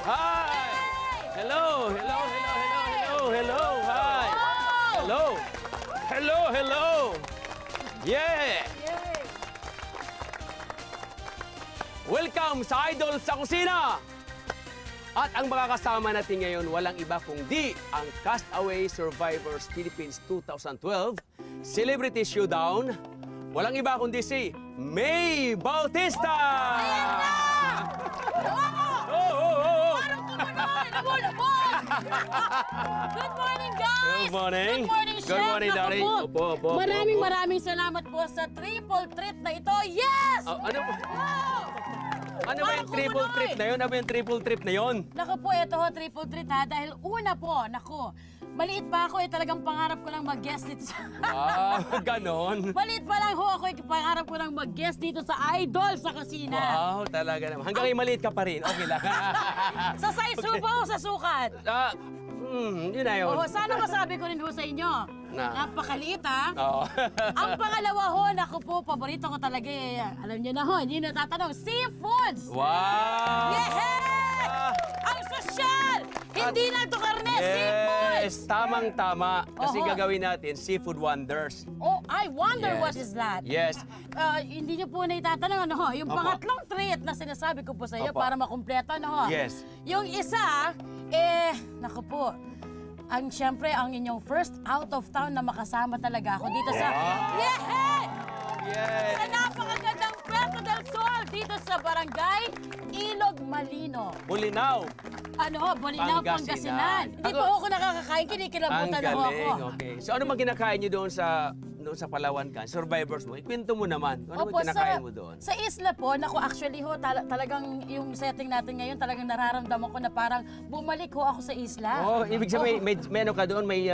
Hi! Hello! Hello! Hello! Hello! Hello! Hello! Hi! Hello! Hello! Hello! Yeah! Welcome sa Idol sa Kusina! At ang makakasama natin ngayon, walang iba kundi ang Castaway Survivors Philippines 2012 Celebrity Showdown. Walang iba kundi si May Bautista! Ayan na! Parang tumunoy! Namulubog! Good morning, guys! Good morning. Good morning, Chef! Good morning, Naku darling. po. Opo, opo, opo, Maraming salamat po sa triple treat na ito. Yes! Ano ba? Wow! Ano ba yung triple trip na yun? Ano ba yung triple trip na yun? Naku po, ito ho, triple treat ha. Dahil una po, naku, maliit pa ako talagang pangarap ko lang mag-guest dito sa... Wow, ganon. Maliit pa lang ho ako, pangarap ko lang mag-guest dito sa Idol sa Kusina. Wow, talaga naman. Hanggang ngayon maliit ka pa rin. Okay lang. Sa size ho ba o sa sukat? Yun na yun. Oo, sana masabi ko rin ho sa inyo. Na. Napakaliit ha. Oo. Ang pangalawa ho, naku po, paborito ko talaga eh. Alam niyo na ho, hindi na tatanong, seafoods! Wow! Yeah! Ang sosyal! Hindi lang to karne, seafoods! Yes, tamang-tama. Kasi Oho. gagawin natin seafood wonders. Oh, I wonder Yes. what is that? Yes. Hindi niyo po na itatanong, ano ho, yung Opo. pangatlong treat na sinasabi ko po sa iyo Opo. para makumpleto, ano ho? Yes. Yung isa, naku po, siyempre, ang inyong first out of town na makasama talaga ako dito sa... Wow. Yeah! Yes. Sa napakagandang Puerto del Sol dito sa Barangay Ilog Malino. Bulinaw. Ano ho, Bolinao, Pangasinan. Pangasinan. Hindi Ako- po ako nakakakain, Ang kinikilabutan na ho ako. galing. Okay. So ano bang kinakain nyo doon sa Palawan ka? Survivors mo. Ikwento mo naman. Ano bang kinakain mo doon? Sa isla po, naku, actually ho, talagang yung setting natin ngayon, talagang nararamdaman ko na parang bumalik ho ako sa isla. Oh, ibig sabihin, may ano ka doon, may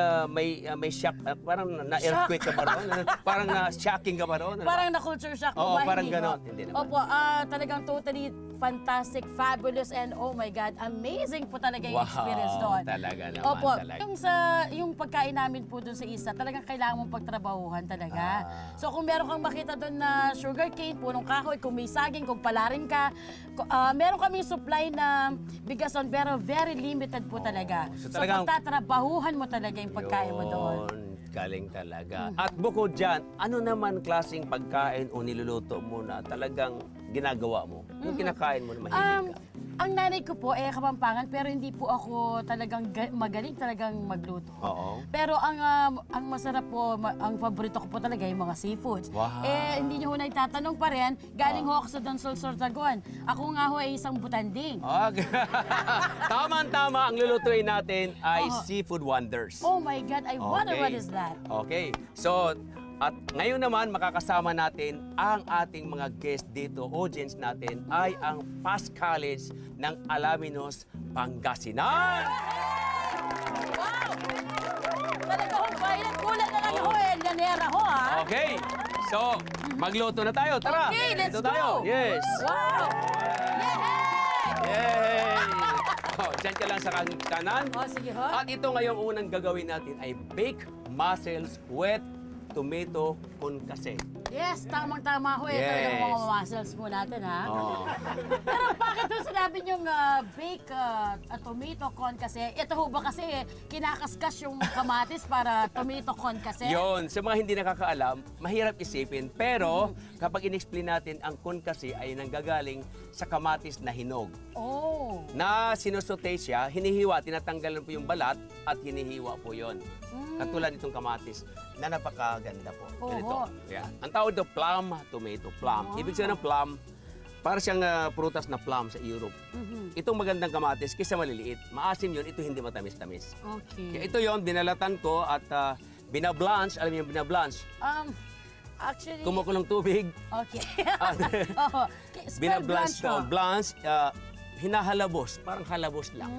shock, parang na-earthquake ka ba doon? Parang na-shocking ka ba doon? Ano? Parang na-culture shock Oo, ba? parang Hindi ho. ganon. Hindi naman. Opo, talagang totally fantastic, fabulous, and oh my God, amazing po talaga yung Wow, experience doon. talaga naman, Opo, talaga. yung pagkain namin po doon sa isla, talagang kailangan mong pagtrabahuhan talaga. So kung meron kang makita doon na sugar cane, punong kahoy, kung may saging, kung palarin ka, meron kaming supply na bigas doon, pero very limited po talaga. so So talagang- pagtatrabahuhan mo talaga yung pagkain mo doon. Yun, galing talaga. At bukod dyan, ano naman klaseng pagkain o niluluto mo na talagang ginagawa mo? Yung kinakain mo na mahilig ka? Ang nanay ko po Kapampangan, pero hindi po ako talagang magaling talagang magluto. Oo. Pero ang masarap po, ang paborito ko po talaga yung mga seafoods. Wow. Hindi niyo ho nagtatanong pa rin, galing ho ako sa Donsol, Sorsogon. Ako nga ho ay isang butanding. Okay. Tama-tama, ang lulutuin natin ay Oo. seafood wonders. Oh my God, I wonder Okay. what is that? Okay. So, at ngayon naman makakasama natin ang ating mga guest dito, audience natin, ay ang Past College ng Alaminos, Pangasinan. Wow! Talaga ho, violet kulay na lang ho lanera ho ha. Okay. So, magluto na tayo. Tara. Okay, let's Dito tayo. go. Yes. Wow! Yay! Yay! Oh, dyan ka lang sa kanan. Oh, sige ho. At ito ngayong unang gagawin natin ay baked mussels wet tomato concase. Yes, tamang-tama ho. Ito Yes. yung mga muscles po natin, ha? Oh. Pero bakit ho sinabi niyong bake tomato con kasi? Ito ho ba kasi kinakaskas yung kamatis para tomato con kasi? Yon, sa mga hindi nakakaalam, mahirap isipin. Pero kapag in-explain natin, ang concase ay nanggagaling sa kamatis na hinog. Oh. Na sinusote siya, hinihiwa, tinatanggalan po yung balat at hinihiwa po yon. Katulad nitong kamatis na napakaganda po. Oho. Ganito. Yan. Ang tawag ito plum tomato. Plum. Ibig sabihin ng plum, para siyang prutas na plum sa Europe. Itong magandang kamatis, kaysa maliliit. Maasim yun, ito hindi matamis-tamis. Kaya Okay. ito yon, binalatan ko at binablanch. Alam niyo yung binablanch? Actually, Kumukulong tubig. okay. Oh, spell Binablanch blanch ho. to. Blanch, hinahalabos. Parang halabos lang.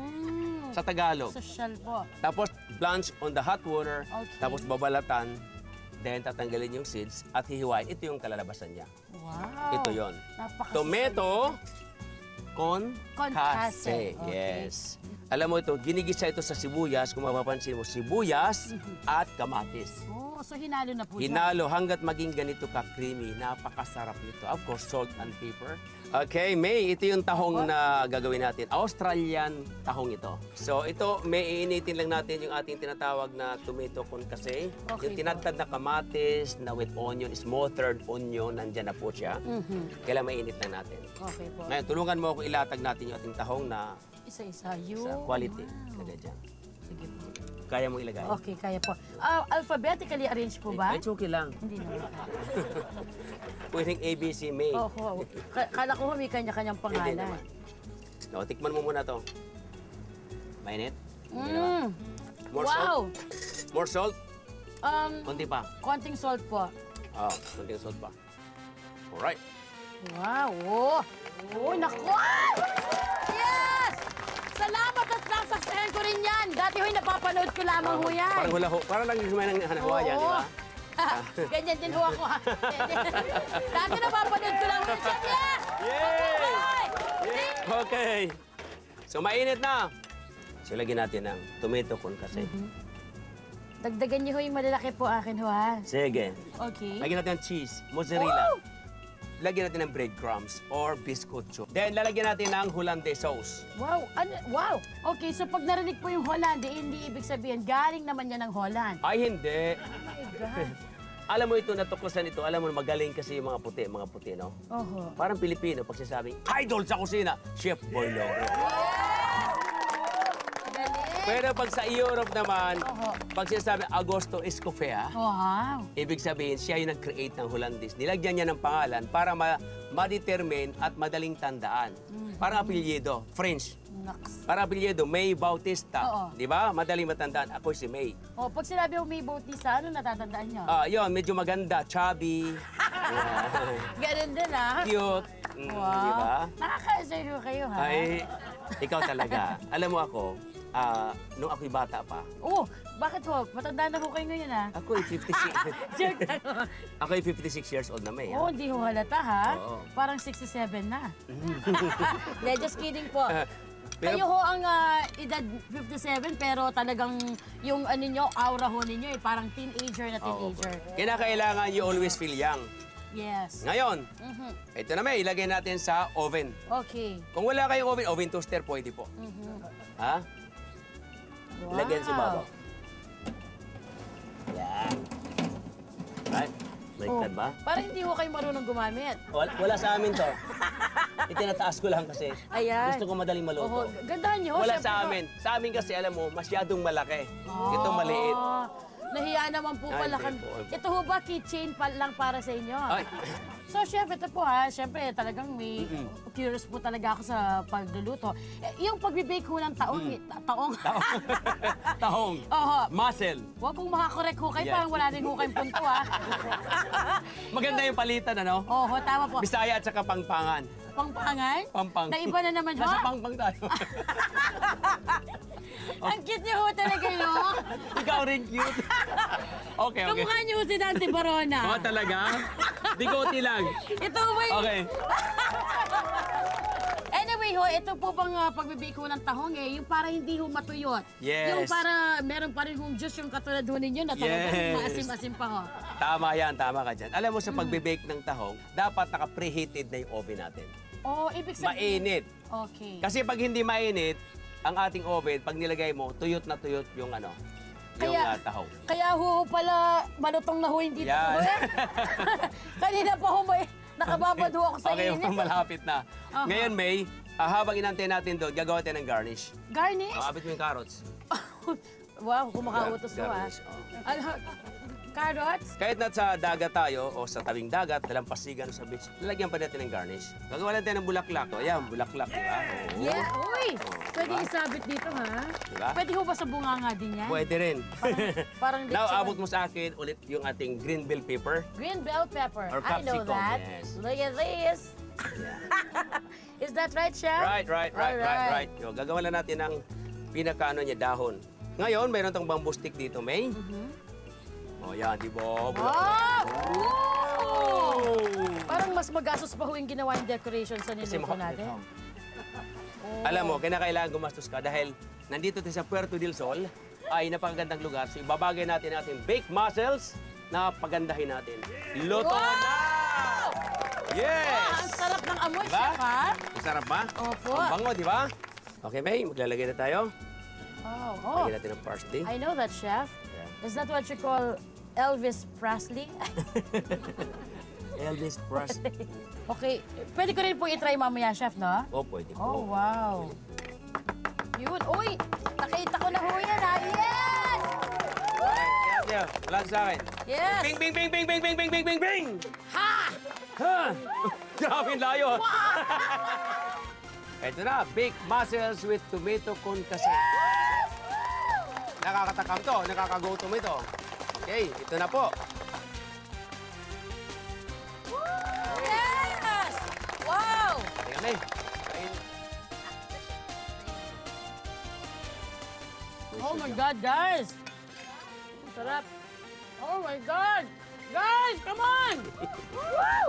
Sa Tagalog. Social po. Tapos blanch on the hot water, Okay. tapos babalatan, then tatanggalin yung seeds at hihiwain. Ito yung kalalabasan niya. Wow. Ito yon. Napaka- Tomato con Concase. case. Okay. Yes. Alam mo ito, ginigisa ito sa sibuyas. Kung mapapansin mo, sibuyas at kamatis. Oh, so hinalo na po siya. Hinalo hanggat maging ganito ka-creamy. Napakasarap nito. Of course, salt and pepper. Okay, May, ito yung tahong na gagawin natin. Australian tahong ito. So ito, may iinitin lang natin yung ating tinatawag na tomato concasse. Okay Yung tinadtad na kamatis na with onion, smothered onion, nandyan na po siya. Kailangan mainit lang natin. Okay po. Ngayon, tulungan mo ako ilatag natin yung ating tahong na Isa-isa. Yun. sa quality. Wow. Kaya dyan. Sige po. Kaya mo ilagay. Okay, kaya po. Alphabetically arranged po ba? It's okay lang. Hindi naman. Pwedeng ABC, May. Oh. Kala ko may kanya-kanyang Hindi pangalan. naman. No, tikman mo muna to. Mainit? Hindi naman. More Wow! salt? More salt? Kunti pa. Konting salt po. Oh, kunting salt pa. Alright. Wow! Oh, naku! Yes! Salamat at nasaksayan ko rin yan. Dati ho'y napapanood ko lamang ho yan. Parang hula ho. Parang lang yung ng hanawayan, di ba? Ganyan din ho ako ha. Dati napapanood ko lang ho siya. Yes! Okay. So, mainit na. So, lagyan natin ng tomato concasse. Dagdagan niyo ho yung malalaki po akin ho ha. Sige. Okay. Lagyan natin ng cheese, mozzarella. Lagyan natin ng breadcrumbs or biscuito. Then, lalagyan natin ng hollandaise sauce. Wow! Wow! Okay, so pag narinig po yung Holland, hindi ibig sabihin, galing naman yan ng Holland. Ay, hindi. Oh my God. Alam mo ito, natuklasan ito. Alam mo, magaling kasi yung mga puti, no? Oho. Parang Pilipino, pag sinasabing, idol sa kusina, Chef Boy Logro. Galing! Pero pag sa Europe naman, Oho. pag sinasabing Augusto Escoffier, Wow! ibig sabihin, siya yung nag-create ng Hollandaise. Nilagyan niya ng pangalan para ma-determine at madaling tandaan. Parang apelyido, French. Naks. Parang apelyido, May Bautista. Oo. Di ba? Madaling matandaan. Ako si May. Oh, pag sinabi mo may Bautista, ano natatandaan niyo? Yun, medyo maganda, chubby, Ganun din ah. cute. Di Wow. ba? Nakaka-enjoy ho kayo ha? Ay, ikaw talaga. Alam mo ako, nung ako'y bata pa, Oh, bakit ho? Matanda na ho kayo ngayon ha? ako'y 56. Joke lang ho. Ako'y 56 years old na May. Oh, hindi ho halata ha? Oo. Parang 67 na. Yeah, just kidding po. Pero- Kayo ho ang edad 57 pero talagang yung ano nyo, aura ho ninyo parang teenager na teenager. Kinakailangan you always feel young. Yes. Ngayon, ito na May, ilagay natin sa oven. Okay. Kung wala kayong oven toaster, pwede po. Ha? Wow. Lagyan sa babaw. Yan. Right? Baliktad ba? Parang hindi ho kayo marunong gumamit. Wala sa amin to. Itinataas ko lang kasi. Ayan. Gusto ko madaling Oho, maluto. gandahan nyo. Wala syempre sa ho. amin. Sa amin kasi, alam mo, masyadong malaki. Ito maliit. Nahiya naman po Ay, pala. hindi po. Ito ho ba keychain lang para sa inyo? Ay, So, chef, ito po ha. Siyempre, talagang may curious po talaga ako sa pagluluto. Yung pagbe-bake ho ng taong. Taong. tahong. Oho. Muscle. Huwag kong makakorek ho kayo. Yes. Parang wala rin ho kayong punto ha. Maganda yung palitan, ano? Oho, tama po. Bisaya at saka Pangpangan. Pangpangan? Pampang. Na iba na naman ho. Nasa Pangpang tayo. Ang cute niyo ho talaga no? Ikaw rin cute. Okay, okay. Kamukha niyo ho si Dante Barona. Oo, talaga? Bigoti lang. Ito ba yung... Okay. Anyway ho, ito po bang pagbibake ho ng tahong yung para hindi ho matuyot. Yes. Yung para meron pa rin hong juice yung katulad ho ninyo na talagang Yes. maasim-asim pa ho. Tama yan, tama ka dyan. Alam mo, sa pagbe-bake ng tahong, dapat naka-preheated na yung oven natin. Oh, ibig sabihin... Mainit. Okay. Kasi pag hindi mainit, ang ating oven, pag nilagay mo, tuyot na tuyot yung ano, yung tahong. Kaya ho pala malutong na ho hindi Yan. po. Kanina pa ho may nakababad ho ako sa Okay, init. malapit na. Aha. Ngayon, May, habang inantay natin doon, gagawa tayo ng garnish. Garnish? Abit mo yung carrots. Wow, kumakautos ho ah. Garnish, oh. Ano, carrots? Kahit na sa dagat tayo o sa tabing dagat, dalampasigan o sa beach, lalagyan pa natin ng garnish. Gagawa natin ng bulaklak. O, ayan, bulaklak, di ba? Oo. Yeah, uy! Pwede diba? isabit dito ha? Diba? Pwede ho ba sa bunganga din yan? Pwede rin. Parang Now, lechon. abot mo sa akin ulit yung ating green bell pepper. Green bell pepper. Or I know capsicum, that. yes. Look at this. Is that right, Chef? Right. Yo, gagawa lang natin ng pinakaano niya, dahon. Ngayon, mayroon tong bamboo stick dito, May. O, yan, di ba? Wow! Oh! Parang mas magastos pa ho yung ginawa yung decoration sa Kasi niluto mahal natin. ito. Alam mo, kinakailangan gumastos ka dahil nandito tayo sa Puerto del Sol ay napakagandang lugar. So ibabagay natin ating baked mussels na pagandahin natin. Luto Wow! na! Yes! Ang sarap ng amoy, Diba? chef, ha? Ang sarap ba? Opo. Ang bango, di ba? Okay, May, maglalagay na tayo. Oh. Lagyan natin ng parsley. I know that, chef. Yeah. Is that what you call Elvis Presley? Elvis Presley. Okay, pwede ko rin po i-try mamaya, chef, no? Oh, pwede Oh, po. wow. Yun, uy! Nakita ko na ho yan, ha? Yes! Yeah, vlog sa akin. Yes! Bing, bing, bing, bing, bing, bing, bing, bing, bing, bing! Ha! Ha! Grabe yung layo. Ito na, baked mussels with tomato concasse. Nakakatakam to, nakakagutom ito. Okay, ito na po. Yes! Wow! Tingnan, May. Kain. Oh my God, guys! Ang sarap. Oh my God! Guys, come on! Woo!